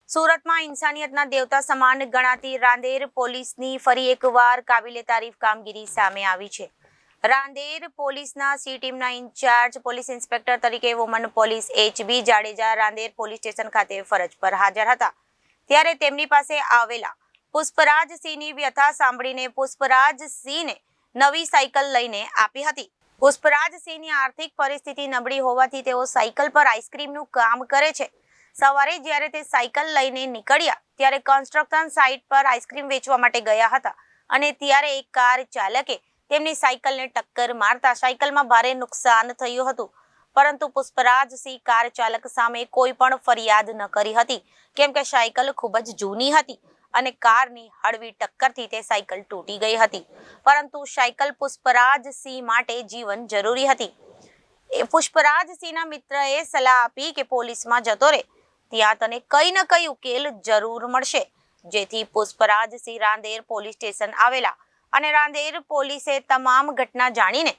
સુરતમાં ઇન્સાનિયતના દેવતા સમાન ગણાતી રાંદેર પોલીસની ફરી એકવાર કાબિલે તારીફ કામગીરી સામે આવી છે। રાંદેર પોલીસના સી ટીમના ઇન્ચાર્જ પોલીસ ઇન્સ્પેક્ટર તરીકે woman police HB Jadeja Rander police station ખાતે ફરજ પર હાજર હતા, ત્યારે તેમની પાસે આવેલા પુષ્પરાજસિંહની વ્યથા સાંભળીને પુષ્પરાજસિંહને નવી સાયકલ લઈને આપી હતી। પુષ્પરાજસિંહની આર્થિક પરિસ્થિતિ નબળી હોવાથી તેઓ સાયકલ પર આઈસ્ક્રીમનું કામ કરે છે। સવારે જ્યારે તે સાયકલ લઈને નીકળ્યા ત્યારે કન્સ્ટ્રક્શન સાઇટ પર આઈસ્ક્રીમ વેચવા માટે ગયા હતા અને ત્યારે એક કાર ચાલકે તેમની સાયકલને ટક્કર મારતા સાયકલમાં ભારે નુકસાન થયું હતું, પરંતુ પુષ્પરાજસિંહ કાર ચાલક સામે કોઈ પણ ફરિયાદ ન કરી હતી, કેમ કે સાયકલ ખૂબ જ જૂની હતી અને કારની હળવી ટક્કરથી તે સાયકલ તૂટી ગઈ હતી, પરંતુ સાયકલ પુષ્પરાજસિંહ માટે જીવન જરૂરી હતી। પુષ્પરાજસિંહના મિત્રએ સલાહ આપી કે પોલીસમાં જતો રહે, ત્યાં તને કઈ ન કઈ ઉકેલ જરૂર મળશે, જેથી પુષ્પરાજસિંહ રાંદેર પોલીસ સ્ટેશન આવેલા અને રાંદેર પોલીસે તમામ ઘટના જાણીને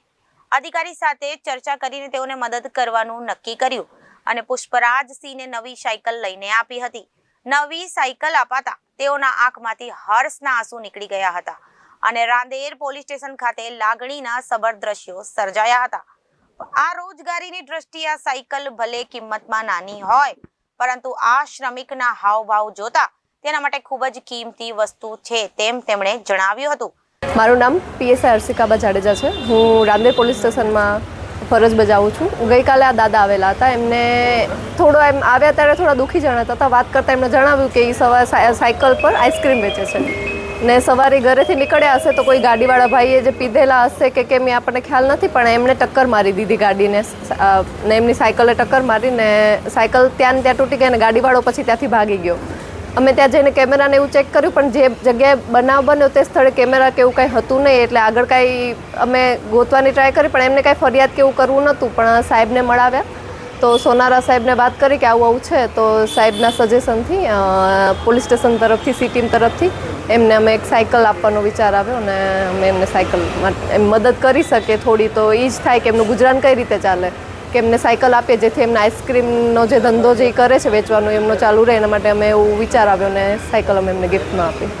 અધિકારી સાથે ચર્ચા કરીને તેઓને મદદ કરવાનું નક્કી કર્યું અને પુષ્પરાજસિંહને નવી સાયકલ લઈને આપી હતી। નવી સાયકલ અપાતા તેઓના આંખમાંથી હર્ષના આંસુ નીકળી ગયા હતા અને રાંદેર પોલીસ સ્ટેશન ખાતે લાગણીના સબર દ્રશ્યો સર્જાયા હતા। આ રોજગારીની દ્રષ્ટિએ આ સાયકલ ભલે કિંમતમાં નાની હોય, પરંતુ આ શ્રમિકના હાવભાવ જોતા તેના માટે ખૂબ જ કિંમતી વસ્તુ છે, તેમ તેમણે જણાવ્યું હતું। મારું નામ PSI હર્ષિકાબા જાડેજા છે। હું રાંદેર પોલીસ સ્ટેશનમાં ફરજ બજાવું છું। ગઈકાલે આ દાદા આવેલા હતા, એમને થોડો એમ આવ્યા ત્યારે થોડા દુઃખી જણાતા હતા। વાત કરતાં એમને જણાવ્યું કે એ સવારે સાયકલ પર આઈસ્ક્રીમ વેચે છે ને સવારે ઘરેથી નીકળ્યા હશે તો કોઈ ગાડીવાળા ભાઈએ જે પીધેલા હશે કે કેમ એ આપણને ખ્યાલ નથી, પણ એમને ટક્કર મારી દીધી ગાડીને ને એમની સાયકલે ટક્કર મારીને સાયકલ ત્યાં તૂટી ગઈ અને ગાડીવાળો પછી ત્યાંથી ભાગી ગયો। અમે ત્યાં જઈને કેમેરાને એવું ચેક કર્યું, પણ જે જગ્યાએ બનાવ બન્યો તે સ્થળે કેમેરા કે એવું કાંઈ હતું નહીં, એટલે આગળ કાંઈ અમે ગોતવાની ટ્રાય કરી, પણ એમને કાંઈ ફરિયાદ કે એવું કરવું નહોતું। પણ સાહેબને મળાવ્યા તો સોનારા સાહેબને વાત કરી કે આવું આવું છે, તો સાહેબના સજેશનથી પોલીસ સ્ટેશન તરફથી સી ટીમ તરફથી એમને અમે એક સાયકલ આપવાનો વિચાર આવ્યો અને અમે એમને સાયકલ એમ મદદ કરી શકીએ થોડી, તો એ જ થાય કે એમનું ગુજરાન કઈ રીતે ચાલે, કે એમને સાયકલ આપીએ જેથી એમને આઈસ્ક્રીમનો જે ધંધો જે કરે છે વેચવાનો એમનો ચાલુ રહે, એના માટે અમે એવું વિચાર આવ્યો અને સાયકલ અમે એમને ગિફ્ટમાં આપી।